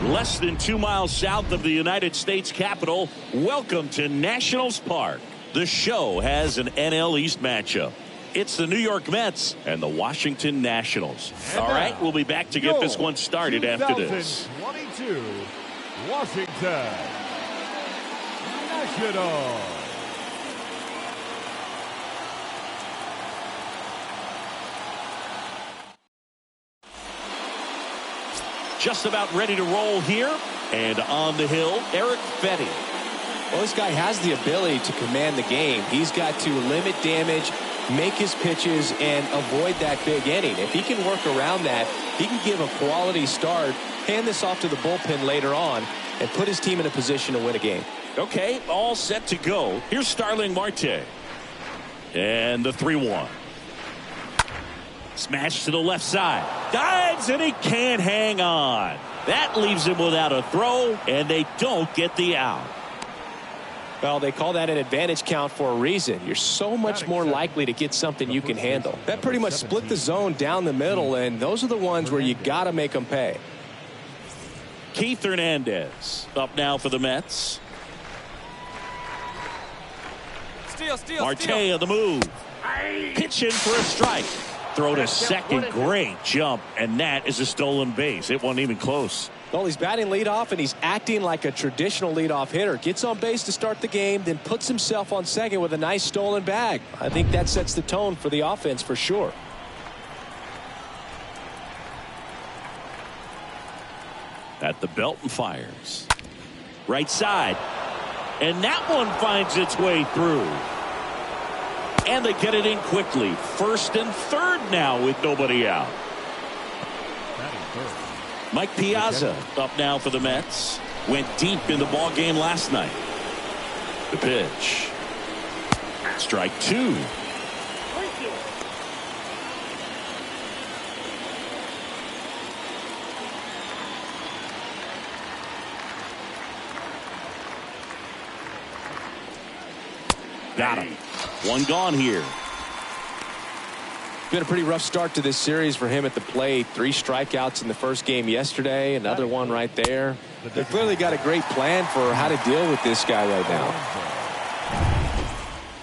Less than 2 miles south of the United States Capitol, welcome to Nationals Park. The show has an NL East matchup. It's the New York Mets and the Washington Nationals. And all right, we'll be back to get this one started after this. 2022 Washington Nationals. Just about ready to roll here. And on the hill, Eric Fetty. Well, this guy has the ability to command the game. He's got to limit damage, make his pitches, and avoid that big inning. If he can work around that, he can give a quality start, hand this off to the bullpen later on, and put his team in a position to win a game. Okay, all set to go. Here's Starling Marte. And the 3-1. Smash to the left side. Dives, and he can't hang on. That leaves him without a throw, and they don't get the out. Well, they call that an advantage count for a reason. You're so much more likely to get something you can handle. That pretty much split the zone down the middle, and those are the ones where you got to make them pay. Keith Hernandez up now for the Mets. Marte on the move. Pitching for a strike. Throw to second. Great jump, and that is a stolen base. It wasn't even close. Well, he's batting leadoff, and he's acting like a traditional leadoff hitter. Gets on base to start the game, then puts himself on second with a nice stolen bag. I think that sets the tone for the offense for sure. At the belt and fires. Right side. And that one finds its way through. And they get it in quickly. First and third now with nobody out. Mike Piazza up now for the Mets. Went deep in the ball game last night. The pitch. Strike two. Got him. One gone here. Been a pretty rough start to this series for him at the plate. 3 strikeouts in the first game yesterday. Another one right there. They've clearly got a great plan for how to deal with this guy right now.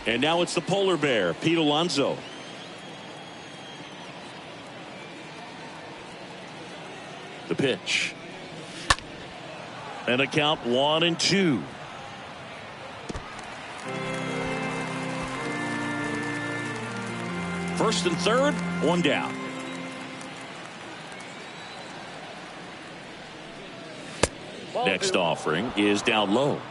And now it's the polar bear, Pete Alonso. The pitch. And a count 1-2. First and third, one down. Next offering is down low.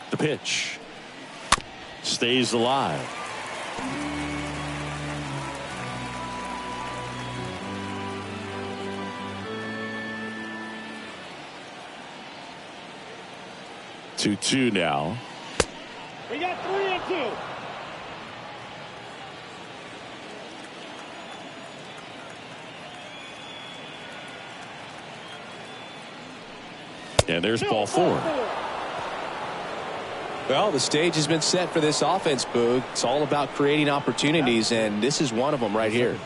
The pitch stays alive. Two now. We got 3-2. And there's ball 4. Well, the stage has been set for this offense, Boog. It's all about creating opportunities, and this is one of them right here.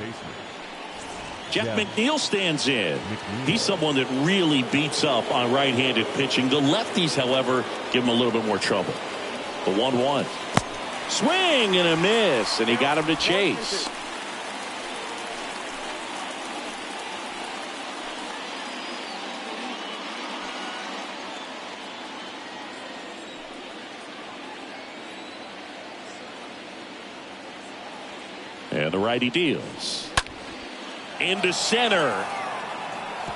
Jeff McNeil stands in. He's someone that really beats up on right-handed pitching. The lefties, however, give him a little bit more trouble. The 1-1. Swing and a miss, and he got him to chase. And the righty deals. Into center.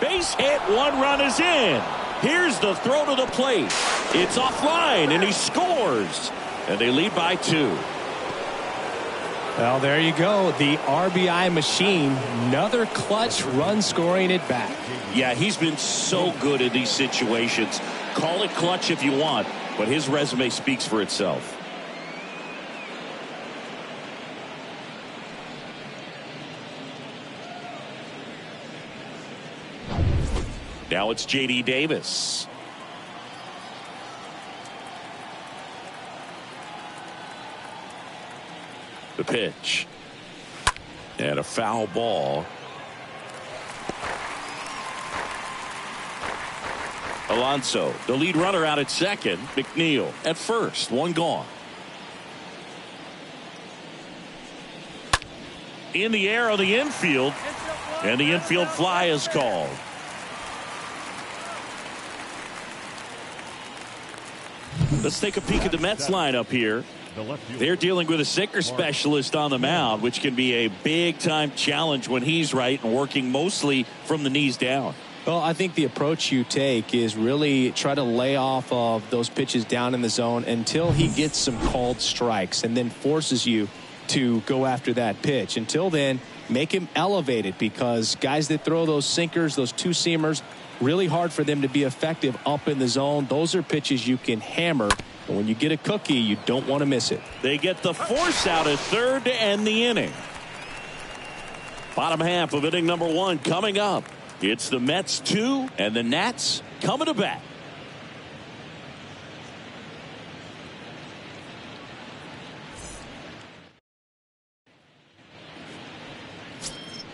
Base hit. 1 run is in. Here's the throw to the plate. It's offline, and he scores. And they lead by 2. Well, there you go. The RBI machine. Another clutch run scoring at bat. Yeah, he's been so good in these situations. Call it clutch if you want, but his resume speaks for itself. Now it's J.D. Davis. The pitch. And a foul ball. Alonso, the lead runner, out at second. McNeil at first. One gone. In the air on the infield. And the infield fly is called. Let's take a peek at the Mets lineup here. They're dealing with a sinker specialist on the mound, which can be a big-time challenge when he's right and working mostly from the knees down. Well, I think the approach you take is really try to lay off of those pitches down in the zone until he gets some called strikes and then forces you to go after that pitch. Until then, make him elevated, because guys that throw those sinkers, those two-seamers, really hard for them to be effective up in the zone. Those are pitches you can hammer. And when you get a cookie, you don't want to miss it. They get the force out at third to end the inning. Bottom half of inning number 1 coming up. It's the Mets 2 and the Nats coming to bat.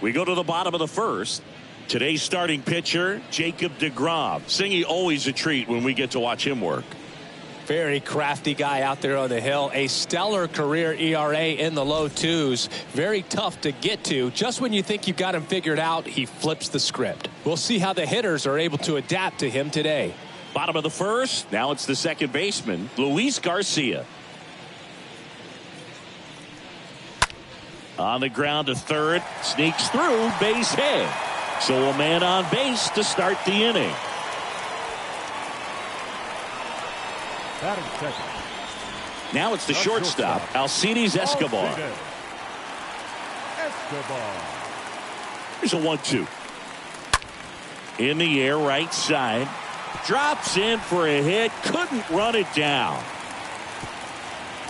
We go to the bottom of the first. Today's starting pitcher, Jacob Degrom. Singy, always a treat when we get to watch him work. Very crafty guy out there on the hill. A stellar career ERA in the low 2s. Very tough to get to. Just when you think you've got him figured out, he flips the script. We'll see how the hitters are able to adapt to him today. Bottom of the first. Now it's the second baseman, Luis Garcia. On the ground to third. Sneaks through, base hit. So a man on base to start the inning. Now it's the shortstop, Alcides Escobar. Here's a 1-2. In the air, right side. Drops in for a hit. Couldn't run it down.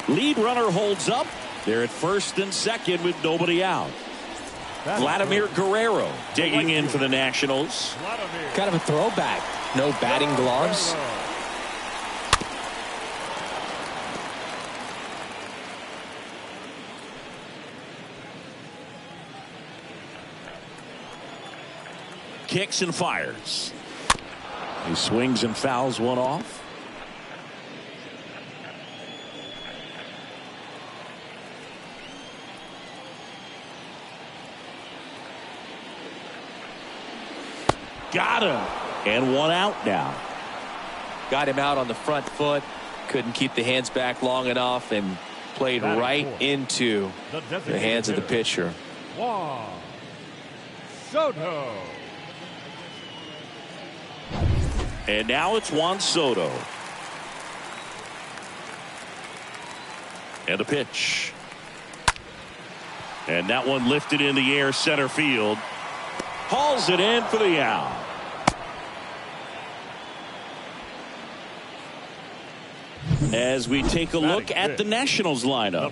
Lead runner holds up. They're at first and second with nobody out. Vladimir Guerrero digging in for the Nationals. Kind of a throwback. No batting gloves. Kicks and fires. He swings and fouls one off. Got him. And one out now. Got him out on the front foot. Couldn't keep the hands back long enough and played right into the hands of the pitcher. Juan Soto. And now it's Juan Soto. And a pitch. And that one lifted in the air, center field. Hauls it in for the out. As we take a look at the Nationals lineup,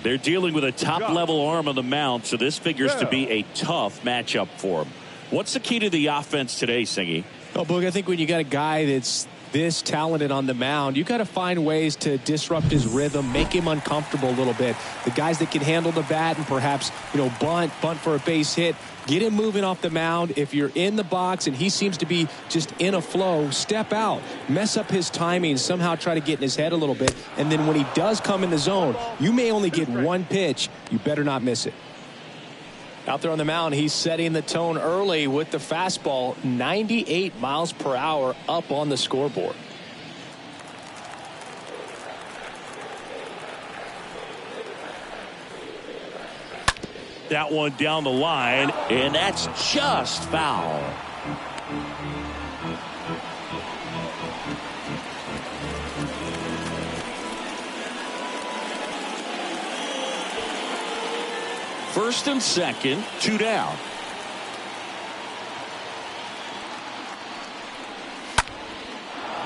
they're dealing with a top-level arm on the mound, so this figures to be a tough matchup for them. What's the key to the offense today, Singy? Oh, Boog, I think when you got a guy that's this talented on the mound, you got to find ways to disrupt his rhythm, make him uncomfortable a little bit. The guys that can handle the bat and perhaps, bunt for a base hit, get him moving off the mound. If you're in the box and he seems to be just in a flow, step out, mess up his timing, somehow try to get in his head a little bit. And then when he does come in the zone, you may only get one pitch. You better not miss it. Out there on the mound, he's setting the tone early with the fastball, 98 miles per hour up on the scoreboard. That one down the line, and that's just foul. First and second, 2 down.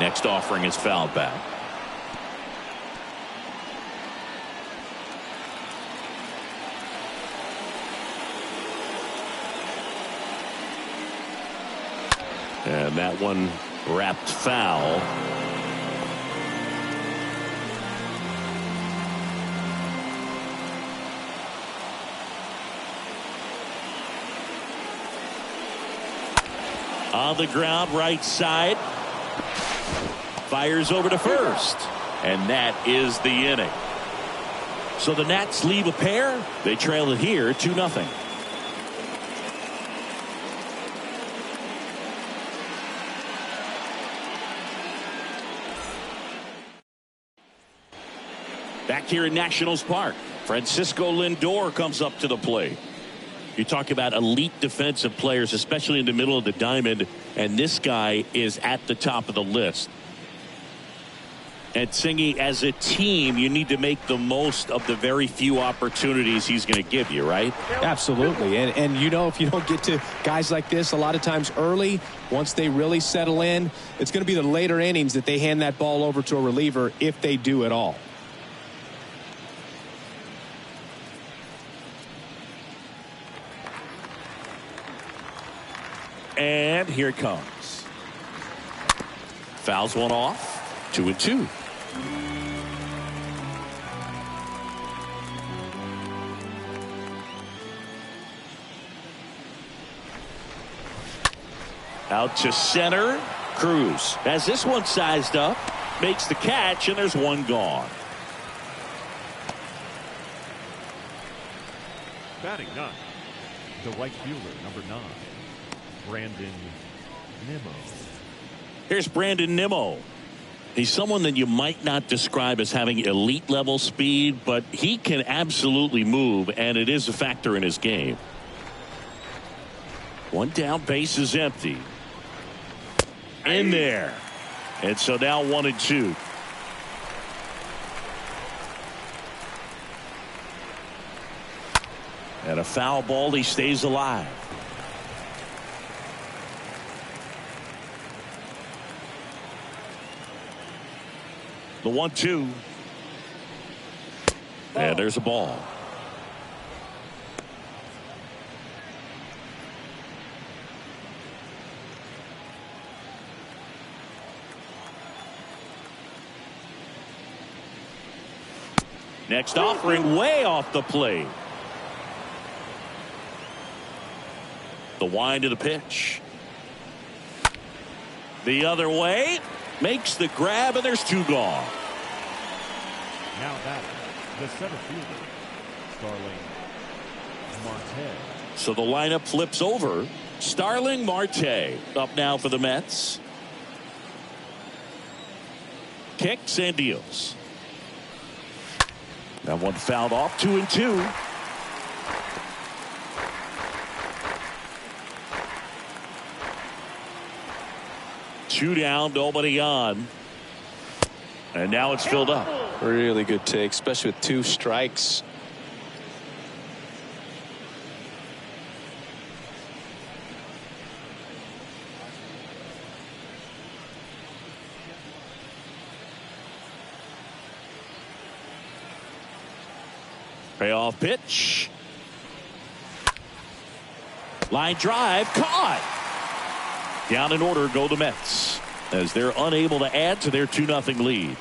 Next offering is fouled back. And that one wrapped foul. On the ground, right side. Fires over to first. And that is the inning. So the Nats leave a pair. They trail it here 2-0. Back here in Nationals Park, Francisco Lindor comes up to the plate. You talk about elite defensive players, especially in the middle of the diamond, and this guy is at the top of the list. And Singy, as a team, you need to make the most of the very few opportunities he's going to give you, right? Absolutely. And you know, if you don't get to guys like this a lot of times early, once they really settle in, it's going to be the later innings that they hand that ball over to a reliever, if they do at all. And here it comes. Fouls one off. 2-2. Out to center. Cruz has this one sized up. Makes the catch, and there's one gone. Batting ninth, the right fielder, number 9, Brandon Nimmo. Here's Brandon Nimmo. He's someone that you might not describe as having elite level speed, but he can absolutely move, and it is a factor in his game. One down, base is empty. In there. And so now 1-2. And a foul ball, he stays alive. The 1-2. And there's a ball. Next offering way off the plate. The wind of the pitch. The other way. Makes the grab, and there's 2 gone. Now batting, the center fielder, Starling Marte. So the lineup flips over. Starling Marte up now for the Mets. Kicks and deals. That one fouled off. 2-2. Two down, nobody on. And now it's filled up. Really good take, especially with 2 strikes. Payoff pitch. Line drive caught. Down in order go the Mets as they're unable to add to their 2-0 lead.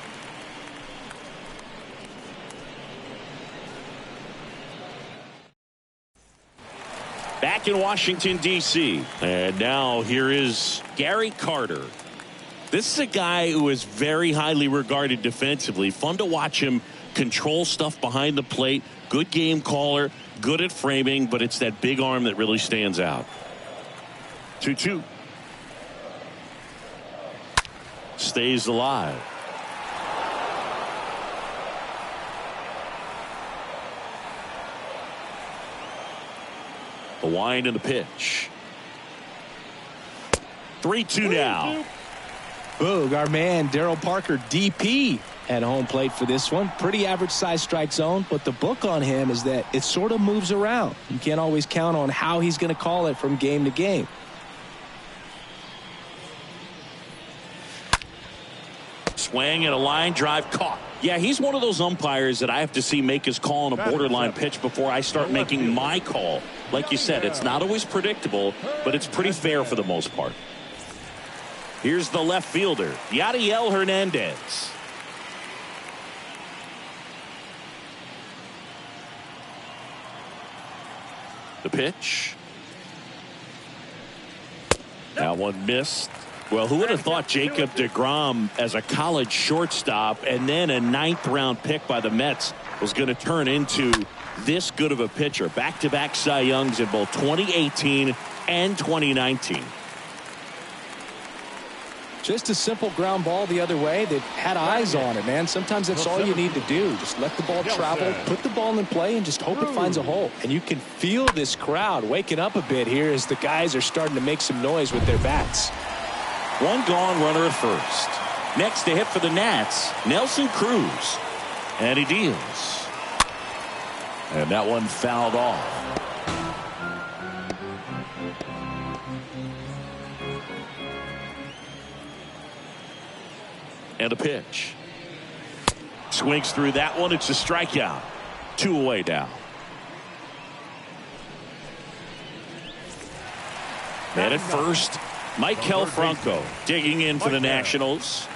Back in Washington, D.C. And now here is Gary Carter. This is a guy who is very highly regarded defensively. Fun to watch him control stuff behind the plate. Good game caller. Good at framing. But it's that big arm that really stands out. 2-2. Stays alive. The wind and the pitch. 3-2 now. Boog, our man Daryl Parker, DP, at home plate for this one. Pretty average size strike zone, but the book on him is that it sort of moves around. You can't always count on how he's going to call it from game to game. Swing and a line drive caught. Yeah, he's one of those umpires that I have to see make his call on a borderline pitch before I start making my call. Like you said, it's not always predictable, but it's pretty fair for the most part. Here's the left fielder, Yadiel Hernandez. The pitch. That one missed. Well, who would have thought Jacob Degrom as a college shortstop and then a 9th-round pick by the Mets was going to turn into this good of a pitcher? Back-to-back Cy Youngs in both 2018 and 2019. Just a simple ground ball the other way that had eyes on it, man. Sometimes that's all you need to do. Just let the ball travel, put the ball in play, and just hope it finds a hole. And you can feel this crowd waking up a bit here as the guys are starting to make some noise with their bats. One gone, runner at first. Next to hit for the Nats, Nelson Cruz. And he deals. And that one fouled off. And a pitch. Swings through that one. It's a strikeout. 2 away now. And at first, Michael Franco digging in for the Nationals.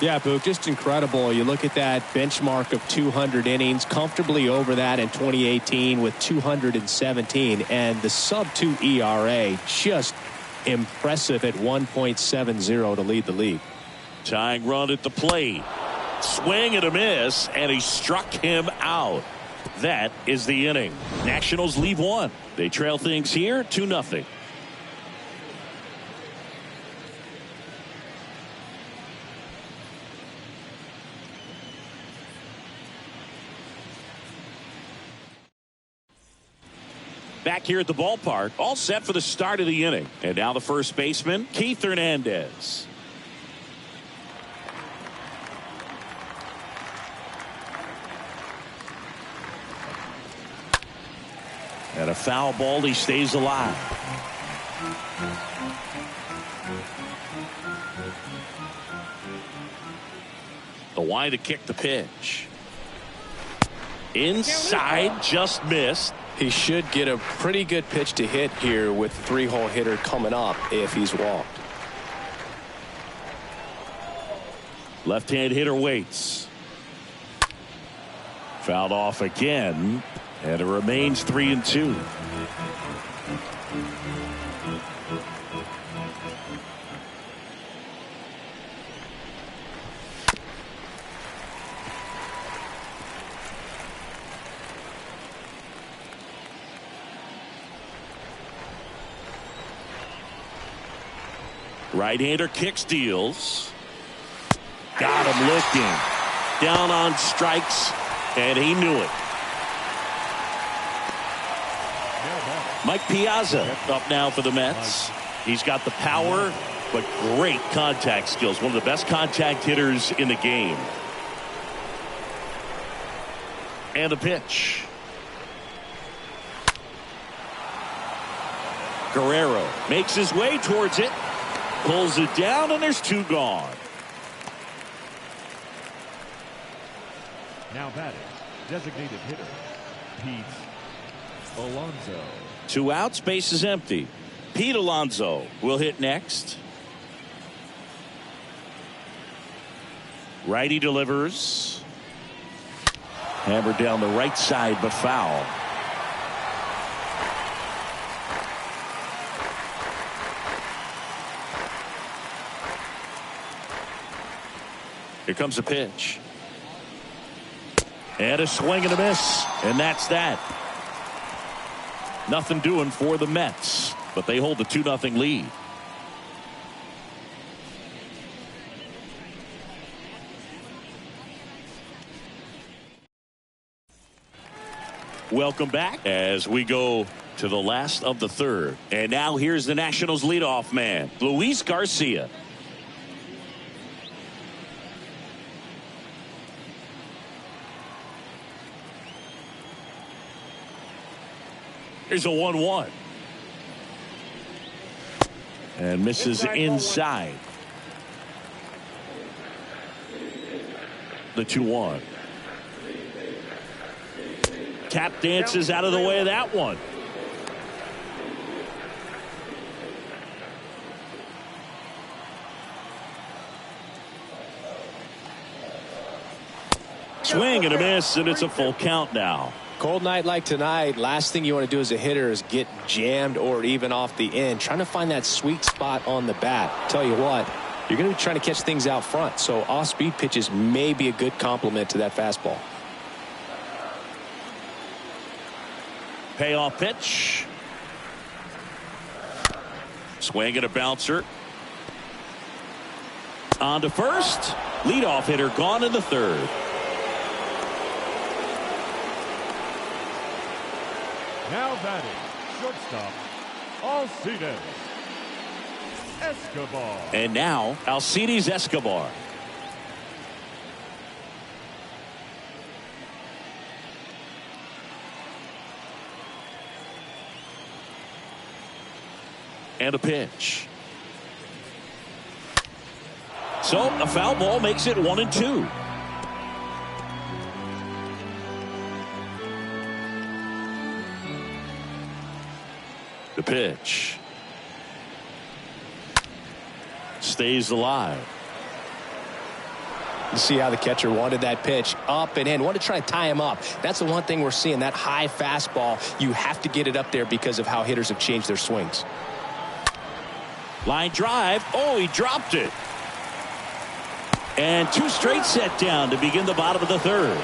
Yeah, Boog, just incredible. You look at that benchmark of 200 innings, comfortably over that in 2018 with 217, and the sub-2 ERA just impressive at 1.70 to lead the league. Tying run at the plate. Swing and a miss, and he struck him out. That is the inning. Nationals leave one. They trail things here 2-0. Back here at the ballpark, all set for the start of the inning. And now the first baseman, Keith Hernandez. And a foul ball, he stays alive. The wide to kick the pitch. Inside, just missed. He should get a pretty good pitch to hit here with 3-hole hitter coming up if he's walked. Left-hand hitter waits. Fouled off again, and it remains 3-2. Right-hander kicks, deals. Got him looking. Down on strikes, and he knew it. Mike Piazza up now for the Mets. He's got the power, but great contact skills. One of the best contact hitters in the game. And a pitch. Guerrero makes his way towards it. Pulls it down, and there's 2 gone. Now batting, designated hitter, Pete Alonso. 2 outs, base is empty. Pete Alonso will hit next. Righty delivers. Hammered down the right side, but foul. Here comes a pitch. And a swing and a miss. And that's that. Nothing doing for the Mets, but they hold the 2-0 lead. Welcome back as we go to the last of the third. And now here's the Nationals leadoff man, Luis Garcia. Here's a 1-1. And misses inside. The 2-1. Tap dances out of the way of that one. swing and a miss, and it's a full count now. Cold night like tonight, last thing you want to do as a hitter is get jammed or even off the end. Trying to find that sweet spot on the bat. Tell you what, you're going to be trying to catch things out front, so off-speed pitches may be a good complement to that fastball. Payoff pitch. Swing and a bouncer. On to first. Leadoff hitter gone in the third. Now batting, shortstop, Alcides Escobar. And now, Alcides Escobar. And a pitch. So a foul ball makes it 1-2. The pitch stays alive. You see how the catcher wanted that pitch up and in. Wanted to try to tie him up. That's the one thing we're seeing. That high fastball, you have to get it up there because of how hitters have changed their swings. Line drive. Oh, he dropped it. And two straight set down to begin the bottom of the third.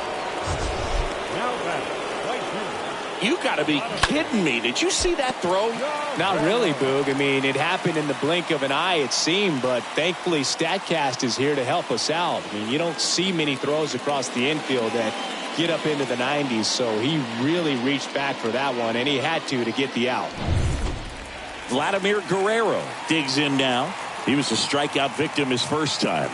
Now batting, right field. You got to be kidding me. Did you see that throw? Not really, Boog. I mean, it happened in the blink of an eye, it seemed, but thankfully StatCast is here to help us out. I mean, you don't see many throws across the infield that get up into the 90s, so he really reached back for that one, and he had to get the out. Vladimir Guerrero digs in now. He was a strikeout victim his first time.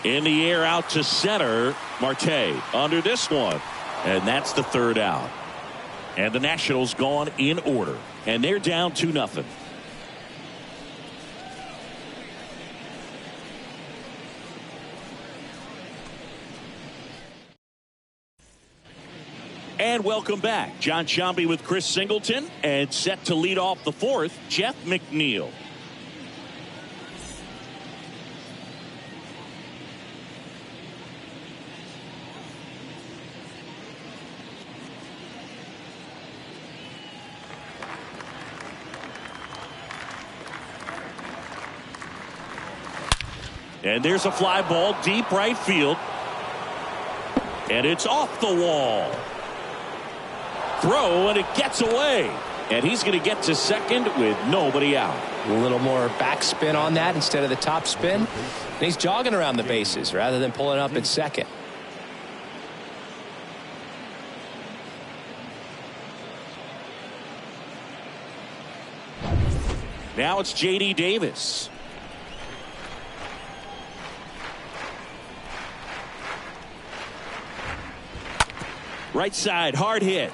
In the air out to center. Marte under this one. And that's the third out. And the Nationals gone in order. And they're down 2-0. And welcome back. John Sciambi with Chris Singleton. And set to lead off the fourth, Jeff McNeil. And there's a fly ball deep right field. And it's off the wall. Throw, and it gets away. And he's going to get to second with nobody out. A little more backspin on that instead of the top spin. And he's jogging around the bases rather than pulling up at second. Now it's J.D. Davis. Right side, hard hit.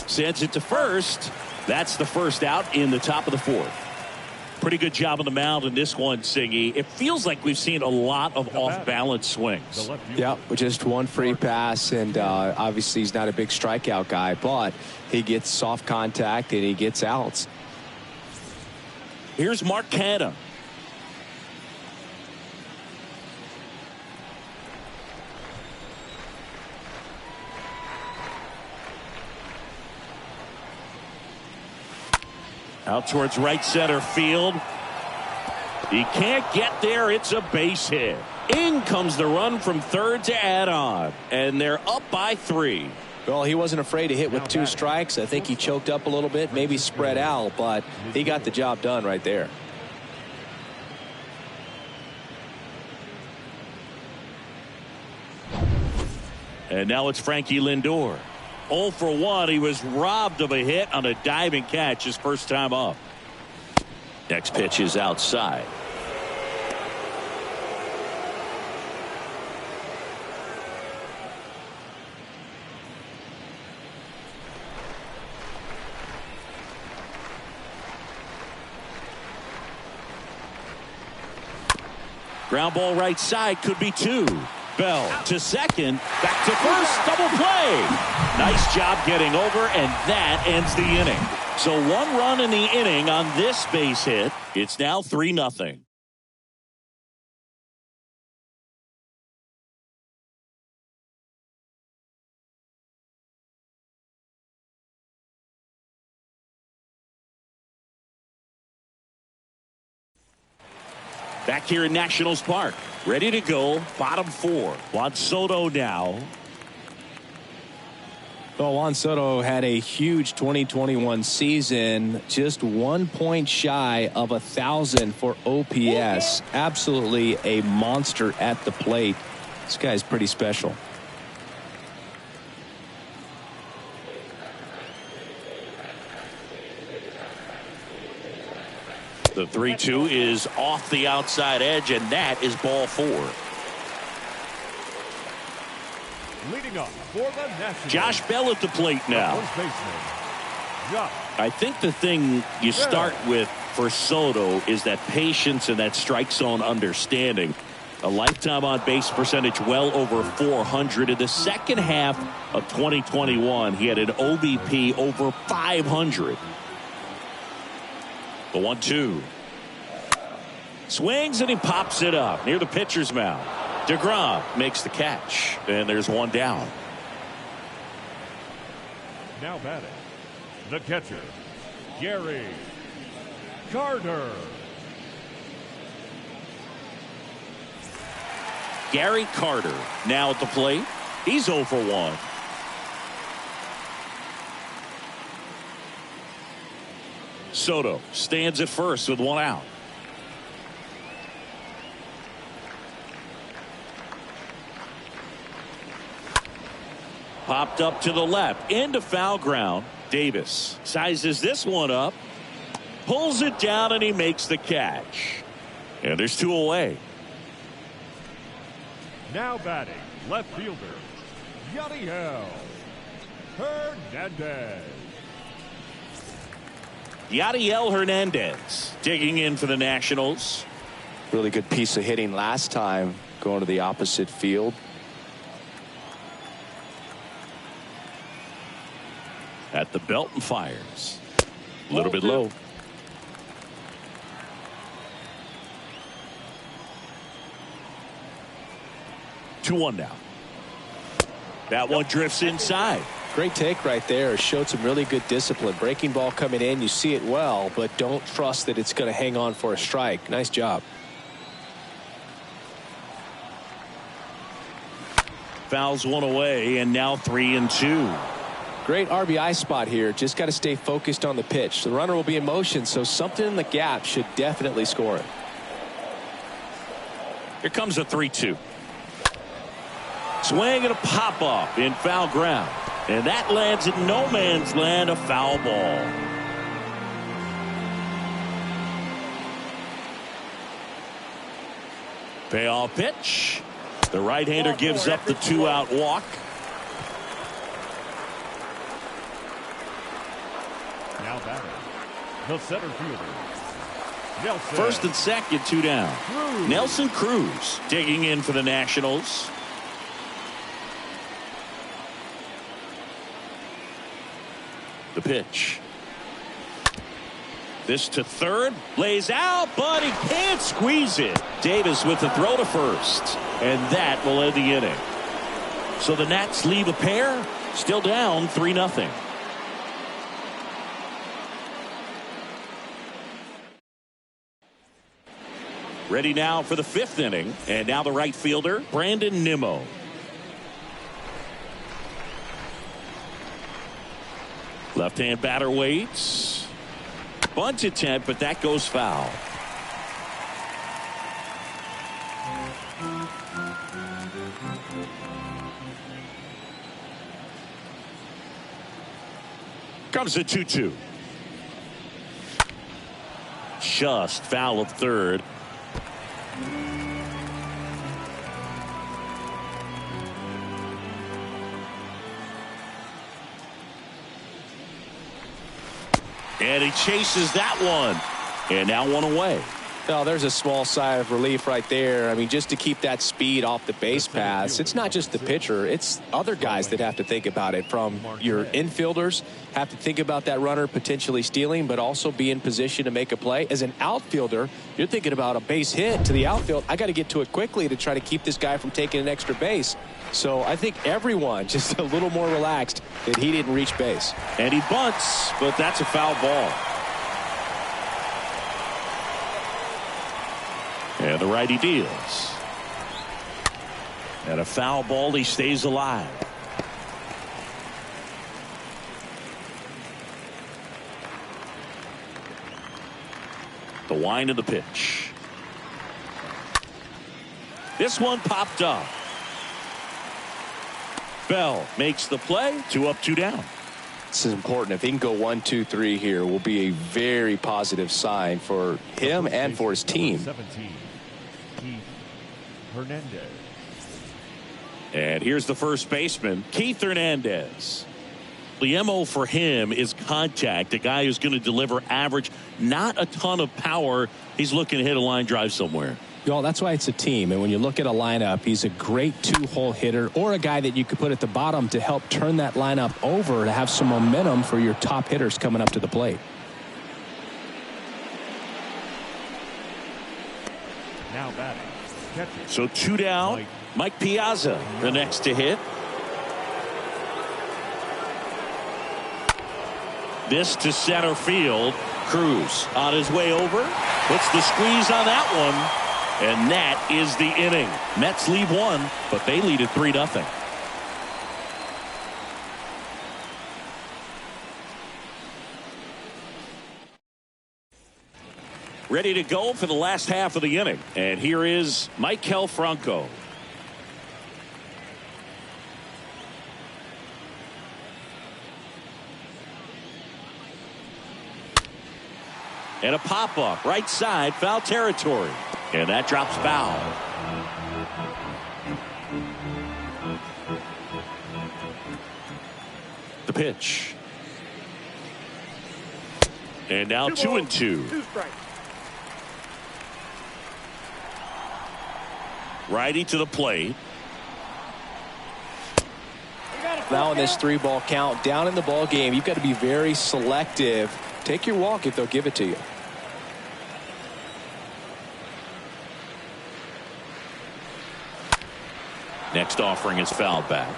Sends it to first. That's the first out in the top of the fourth. Pretty good job on the mound in this one, Siggy. It feels like we've seen a lot of off-balance swings. Yeah, with just one free pass, and obviously he's not a big strikeout guy, but he gets soft contact and he gets outs. Here's Mark Canha. Out towards right center field. He can't get there. It's a base hit. In comes the run from third to add on. And they're up by 3. Well, he wasn't afraid to hit with 2 strikes. I think he choked up a little bit, maybe spread out, but he got the job done right there. And now it's Frankie Lindor. 0 for 1. He was robbed of a hit on a diving catch his first time up. Next pitch is outside. Ground ball right side, could be 2. Bell to second, back to first, double play. Nice job getting over, and that ends the inning. So 1 run in the inning on this base hit. It's now 3-0. Back here in Nationals Park. Ready to go. Bottom 4. Juan Soto now. Well, Juan Soto had a huge 2021 season, just 1 point shy of 1,000 for OPS. Absolutely a monster at the plate. This guy's pretty special. The 3-2 is off the outside edge, and that is ball 4. Leading up for the Nationals, Josh Bell at the plate now. First baseman, Josh. I think the thing you start with for Soto is that patience and that strike zone understanding. A lifetime on base percentage well over 400. In the second half of 2021, he had an OBP over 500. The 1-2. Swings and he pops it up near the pitcher's mound. Degrom makes the catch, and there's one down. Now batting, the catcher, Gary Carter. Gary Carter now at the plate. He's 0 for 1. Soto stands at first with 1 out. Popped up to the left into foul ground. Davis sizes this one up, pulls it down, and he makes the catch. And there's 2 away. Now batting, left fielder, Yadiel Hernandez. Yadiel Hernandez digging in for the Nationals. Really good piece of hitting last time, going to the opposite field. At the belt and fires. A little bit low. Two one now. That one drifts inside. Great take right there. Showed some really good discipline. Breaking ball coming in. You see it well, but don't trust that it's going to hang on for a strike. Nice job. Fouls one away, and now 3-2. Great RBI spot here. Just got to stay focused on the pitch. The runner will be in motion, so something in the gap should definitely score it. Here comes a 3-2. Swing and a pop up in foul ground. And that lands in no man's land, a foul ball. Payoff pitch. The right-hander gives up the 2-out walk. Now batting, the center fielder, Nelson. First and second, 2 down. Cruz. Nelson Cruz digging in for the Nationals. The pitch. This to third. Lays out, but he can't squeeze it. Davis with the throw to first. And that will end the inning. So the Nats leave a pair. Still down 3-0. Ready now for the 5th inning. And now the right fielder, Brandon Nimmo. Left-hand batter waits. Bunt attempt, but that goes foul. Comes the 2-2. Just foul of third. And he chases that one. And now one away. Well, there's a small sigh of relief right there. I mean, just to keep that speed off the base paths. It's not just the pitcher. It's other guys that have to think about it. From your infielders have to think about that runner potentially stealing, but also be in position to make a play. As an outfielder, you're thinking about a base hit to the outfield. I got to get to it quickly to try to keep this guy from taking an extra base. So I think everyone just a little more relaxed that he didn't reach base. And he bunts, but that's a foul ball. And And the righty deals. And a foul ball. He stays alive. The wind of the pitch. This one popped up. Bell makes the play. 2 up, 2 down. This is important. If he can go 1, 2, 3 here, will be a very positive sign for him and for his team. 17, Hernandez. And here's the first baseman, Keith Hernandez. The MO for him is contact. A guy who's going to deliver average, not a ton of power. He's looking to hit a line drive somewhere. Well, that's why it's a team. And when you look at a lineup, he's a great 2-hole hitter or a guy that you could put at the bottom to help turn that lineup over to have some momentum for your top hitters coming up to the plate. Now batting. Catcher. So 2 down. Mike Piazza, the next to hit. This to center field. Cruz on his way over. Puts the squeeze on that one. And that is the inning. Mets leave 1, but they lead at 3-0. Ready to go for the last half of the inning. And here is Maikel Franco. And a pop-up right side, foul territory. And that drops foul. The pitch. And now 2-2. 2 strikes. Righty to the plate. Now in this 3-ball count, down in the ball game, you've got to be very selective. Take your walk if they'll give it to you. Next offering is fouled back.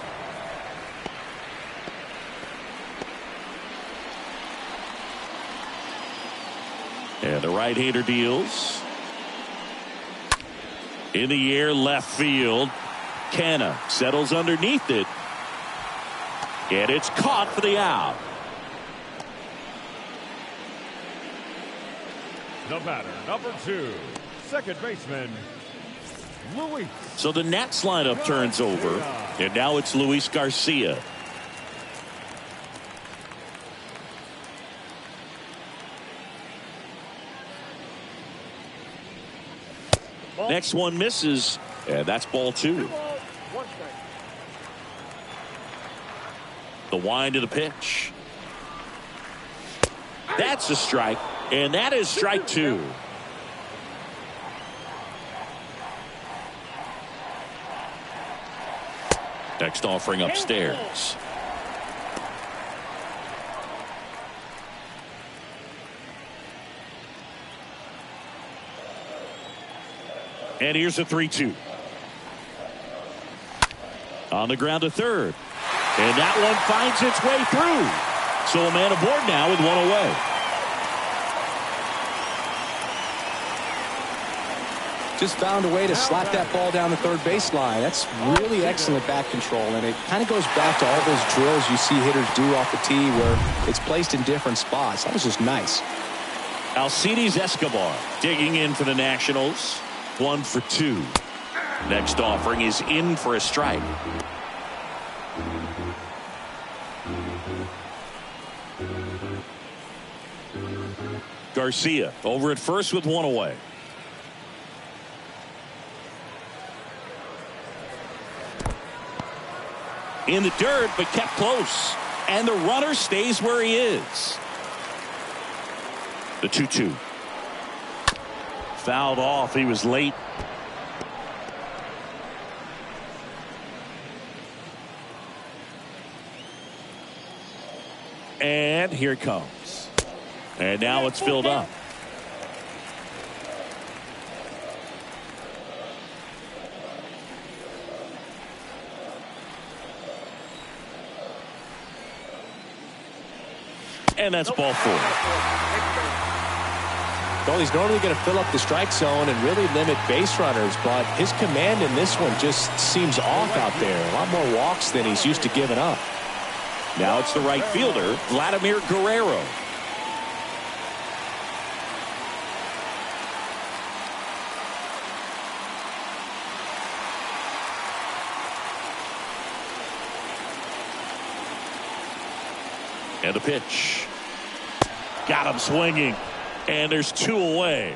And the right-hander deals. In the air, left field. Canna settles underneath it. And it's caught for the out. The batter, number 2, second baseman, Luis. So the Nats lineup turns over. And now it's Luis Garcia. Next one misses. And that's ball 2. The wind of the pitch. That's a strike. And that is strike 2. Next offering upstairs. And here's a 3-2. On the ground to third. And that one finds its way through. So a man aboard now with 1 away. Just found a way to slap that ball down the third baseline. That's really excellent back control, and it kind of goes back to all those drills you see hitters do off the tee where it's placed in different spots. That was just nice. Alcides Escobar digging in for the Nationals. 1 for 2. Next offering is in for a strike. Garcia over at first with 1 away. In the dirt, but kept close. And the runner stays where he is. The 2-2. Fouled off. He was late. And here it comes. And now it's filled up. And that's ball 4. Well, he's normally going to fill up the strike zone and really limit base runners, but his command in this one just seems off out there. A lot more walks than he's used to giving up. Now it's the right fielder, Vladimir Guerrero. And a pitch. Got him swinging. And there's 2 away.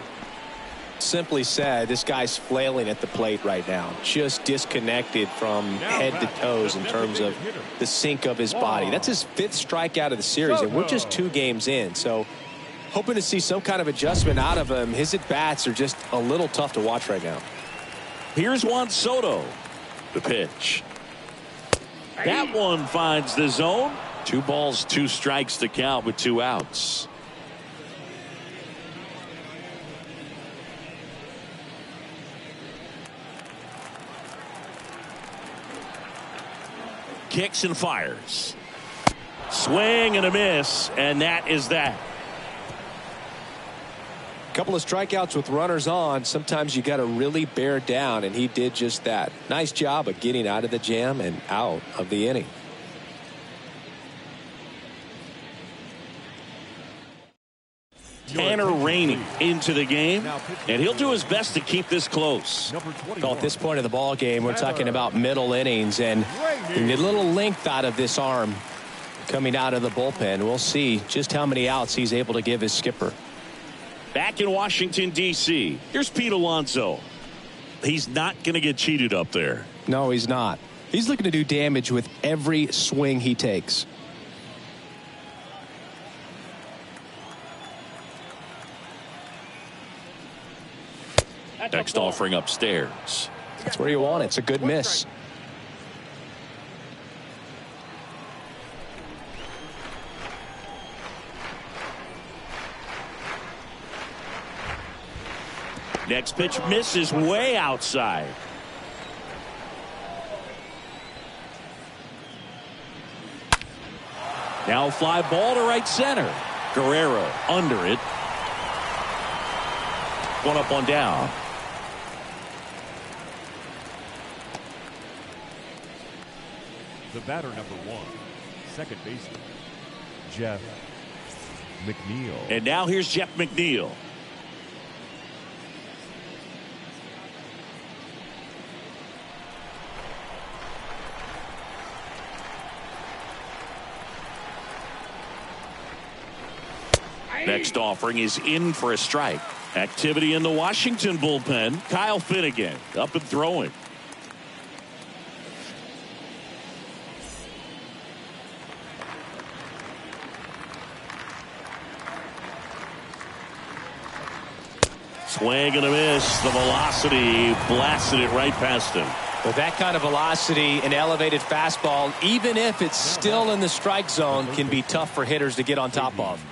Simply said, this guy's flailing at the plate right now. Just disconnected from head to toes in terms of the sink of his body. That's his 5th strikeout of the series, and we're just 2 games in. So hoping to see some kind of adjustment out of him. His at-bats are just a little tough to watch right now. Here's Juan Soto. The pitch. That one finds the zone. 2 balls, 2 strikes to count with 2 outs. Kicks and fires. Swing and a miss, and that is that. Couple of strikeouts with runners on. Sometimes you got to really bear down, and he did just that. Nice job of getting out of the jam and out of the inning. Tanner Rainey into the game, and he'll do his best to keep this close. Well, at this point of the ball game, we're talking about middle innings, and a little length out of this arm coming out of the bullpen. We'll see just how many outs he's able to give his skipper. Back in Washington, D.C., here's Pete Alonso. He's not going to get cheated up there. No, he's not. He's looking to do damage with every swing he takes. Next offering upstairs. That's where you want it. It's a good miss. Next pitch misses way outside. Now fly ball to right center. Guerrero under it. 1 up, 1 down. The batter, number 1, second baseman, Jeff McNeil. And now here's Jeff McNeil. Next offering is in for a strike. Activity in the Washington bullpen. Kyle Finnegan up and throwing. Swing and a miss. The velocity blasted it right past him. With that kind of velocity, an elevated fastball, even if it's still in the strike zone, can be tough for hitters to get on top of.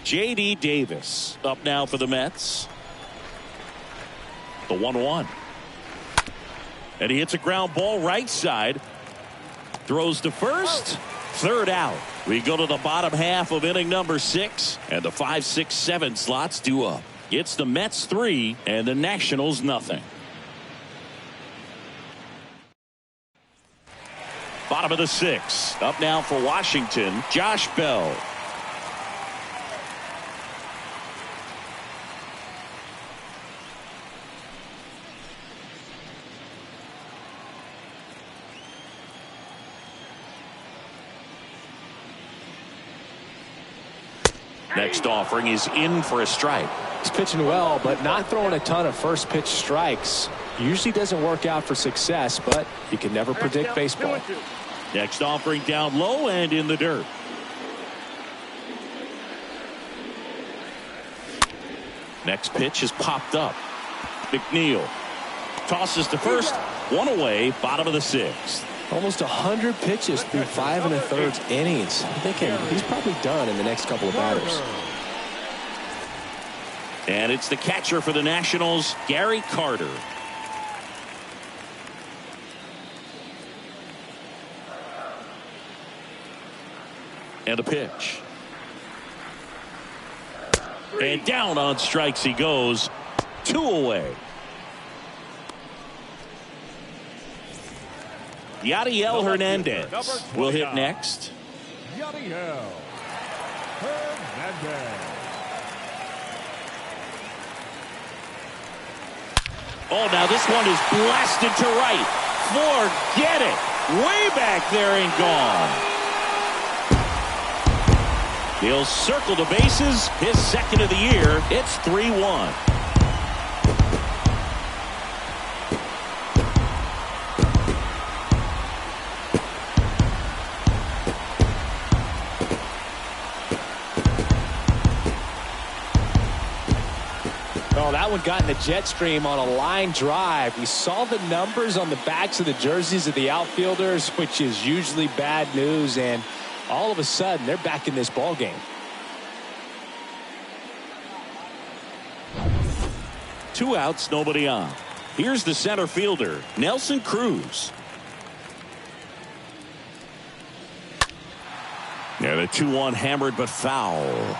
J.D. Davis up now for the Mets. The 1-1. And he hits a ground ball right side. Throws to first. Third out. We go to the bottom half of inning number 6. And the 5, 6, 7 slots due up. It's the Mets 3 and the Nationals nothing. Bottom of the 6. Up now for Washington, Josh Bell. Next offering is in for a strike. He's pitching well, but not throwing a ton of first pitch strikes. Usually doesn't work out for success, but you can never predict baseball. Next offering down low and in the dirt. Next pitch is popped up. McNeil tosses to first. 1 away, bottom of the 6th. Almost 100 pitches through 5 1/3 innings. I'm thinking he's probably done in the next couple of batters. And it's the catcher for the Nationals, Gary Carter. And a pitch. And down on strikes he goes. 2 away. Yadiel Hernandez will hit next. Yadiel Hernandez. Oh, now this one is blasted to right. Forget it. Way back there and gone. He'll circle the bases. His second of the year. It's 3-1. Oh, that one got in the jet stream on a line drive. We saw the numbers on the backs of the jerseys of the outfielders, which is usually bad news, and all of a sudden they're back in this ball game. 2 outs, nobody on. Here's the center fielder, Nelson Cruz. Now the 2-1 hammered but foul.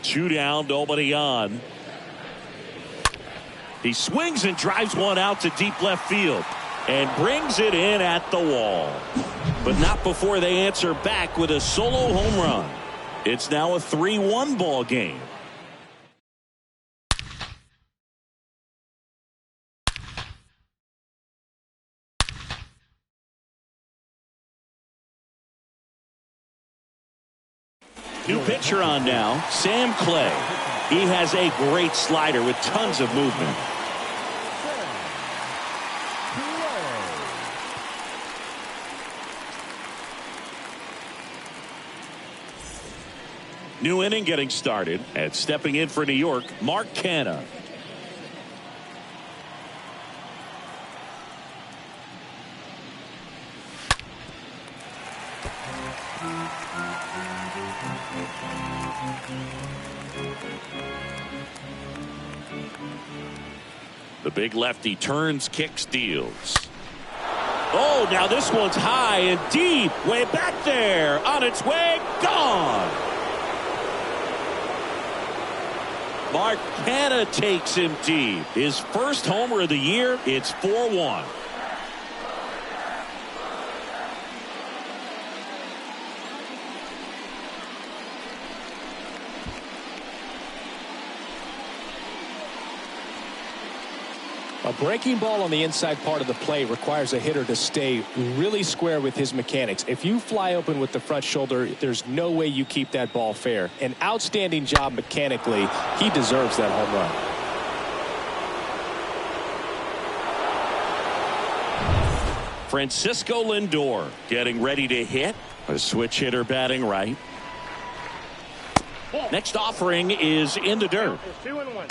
Two down, nobody on. He swings and drives one out to deep left field and brings it in at the wall. But not before they answer back with a solo home run. It's now a 3-1 ball game. New pitcher on now, Sam Clay. He has a great slider with tons of movement. New inning getting started, and stepping in for New York, Mark Canha. The big lefty turns, kicks, deals. Oh, now this one's high and deep, way back there, on its way, gone. Mark Canha takes him deep. His first homer of the year. It's 4-1. A breaking ball on the inside part of the plate requires a hitter to stay really square with his mechanics. If you fly open with the front shoulder, there's no way you keep that ball fair. An outstanding job mechanically. He deserves that home run. Francisco Lindor getting ready to hit. A switch hitter batting right. Next offering is in the dirt. It's 2-1.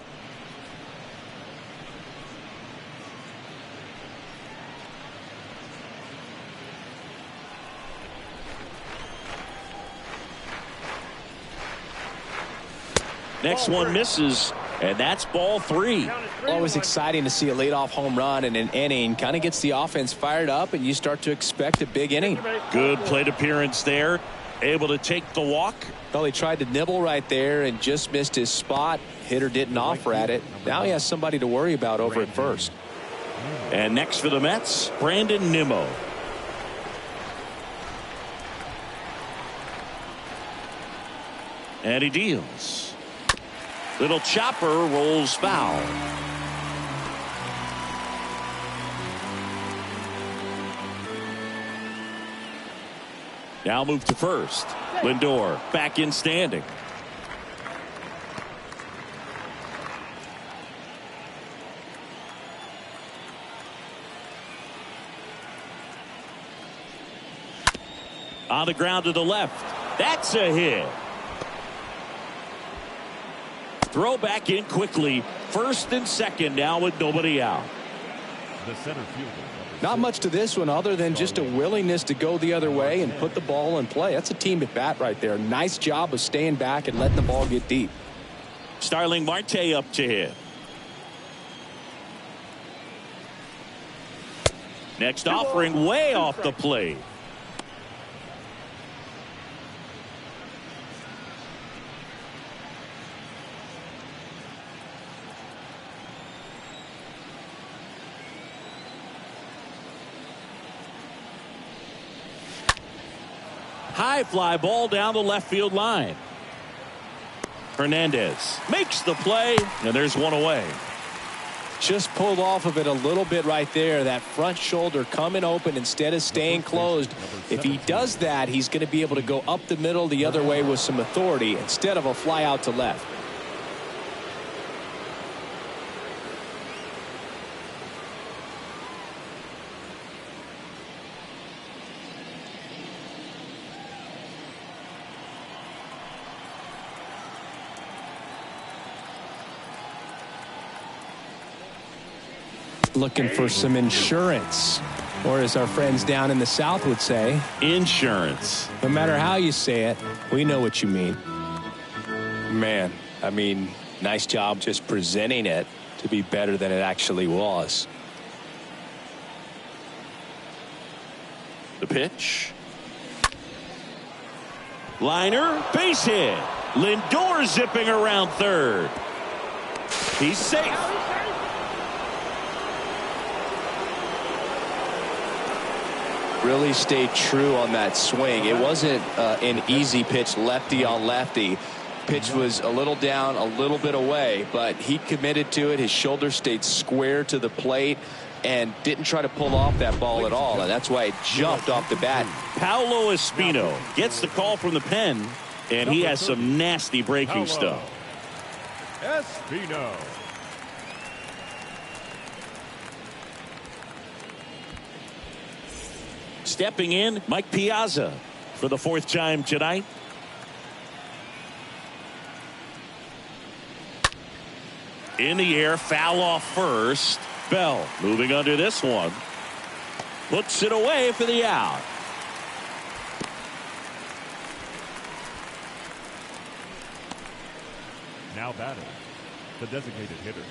Next one misses, and that's ball 3. Always exciting to see a leadoff home run in an inning. Kind of gets the offense fired up, and you start to expect a big inning. Good plate appearance there. Able to take the walk. Well, he tried to nibble right there and just missed his spot. Hitter didn't offer at it. Now he has somebody to worry about over at first. And next for the Mets, Brandon Nimmo. And he deals. Little chopper rolls foul. Now move to first. Lindor back in standing. On the ground to the left. That's a hit. Throw back in quickly. First and second now with nobody out. The center fielder. Not much to this one other than just a willingness to go the other way and put the ball in play. That's a team at bat right there. Nice job of staying back and letting the ball get deep. Starling Marte up to hit. Next offering way off the plate. High fly ball down the left field line. Hernandez makes the play, and there's one away. Just pulled off of it a little bit right there. That front shoulder coming open instead of staying closed. If he does that, he's going to be able to go up the middle the other way with some authority instead of a fly out to left. Looking for some insurance, or as our friends down in the South would say, insurance. No matter how you say it, we know what you mean. Man, I mean, nice job just presenting it to be better than it actually was. The pitch. Liner, base hit. Lindor zipping around third. He's safe. Really stayed true on that swing. It wasn't an easy pitch, lefty on lefty. Pitch was a little down, a little bit away, but he committed to it. His shoulder stayed square to the plate and didn't try to pull off that ball at all. And that's why it jumped off the bat. Paulo Espino gets the call from the pen, and he has some nasty breaking stuff. Espino. Stepping in, Mike Piazza for the fourth time tonight. In the air, foul off first. Bell moving under this one. Puts it away for the out. Now batting, the designated hitter,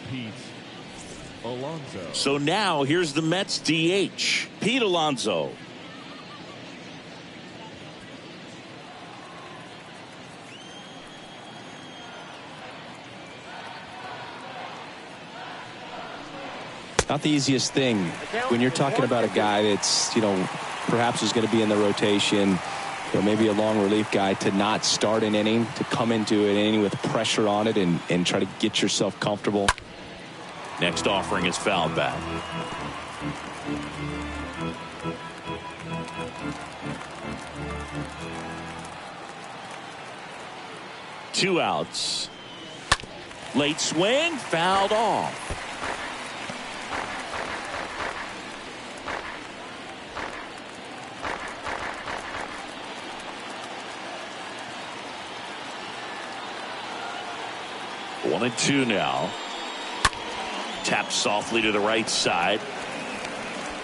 Pete Alonso. So now here's the Mets DH, Pete Alonso. Not the easiest thing when you're talking about a guy that's, perhaps is going to be in the rotation, maybe a long relief guy, to not start an inning, to come into an inning with pressure on it and try to get yourself comfortable. Next offering is fouled back. Two outs. Late swing, fouled off. One and two now. Tapped softly to the right side.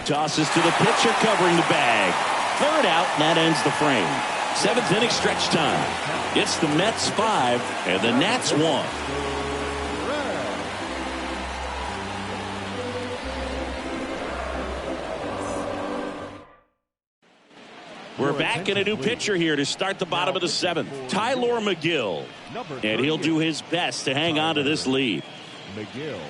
Tosses to the pitcher covering the bag. Third out, and that ends the frame. Seventh inning stretch time. It's the Mets 5 and the Nats 1. We're back in a new pitcher here to start the bottom of the seventh. Tyler McGill. And he'll do his best to hang on to this lead. McGill.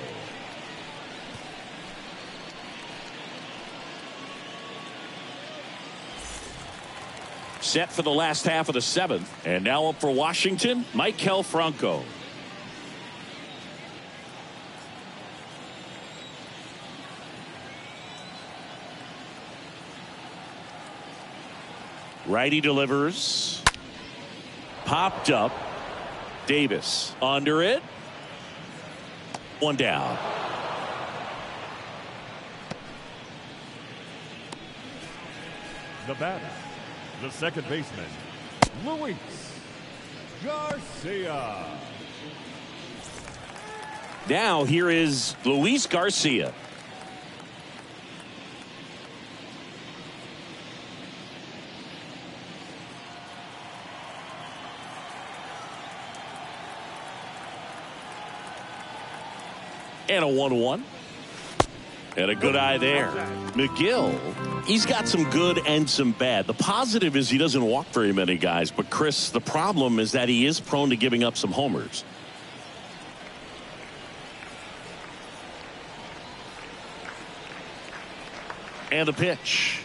Set for the last half of the seventh. And now up for Washington, Maikel Franco. Righty delivers. Popped up. Davis under it. One down. The batter, the second baseman, Luis Garcia. Now here is Luis Garcia. And a 1-1. And a good eye there. McGill, he's got some good and some bad. The positive is he doesn't walk very many guys. But, Chris, the problem is that he is prone to giving up some homers. And the pitch.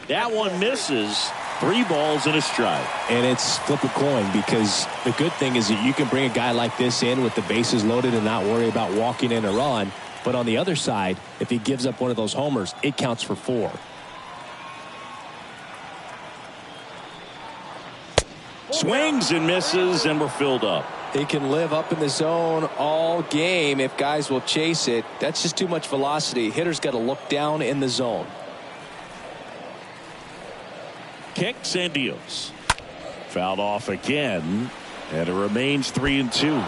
That one misses. 3 balls and a strike. And it's flip a coin, because the good thing is that you can bring a guy like this in with the bases loaded and not worry about walking in a run. But on the other side, if he gives up one of those homers, it counts for 4. Swings and misses, and we're filled up. He can live up in the zone all game if guys will chase it. That's just too much velocity. Hitter's got to look down in the zone. Kicks and deals. Fouled off again, and it remains 3-2.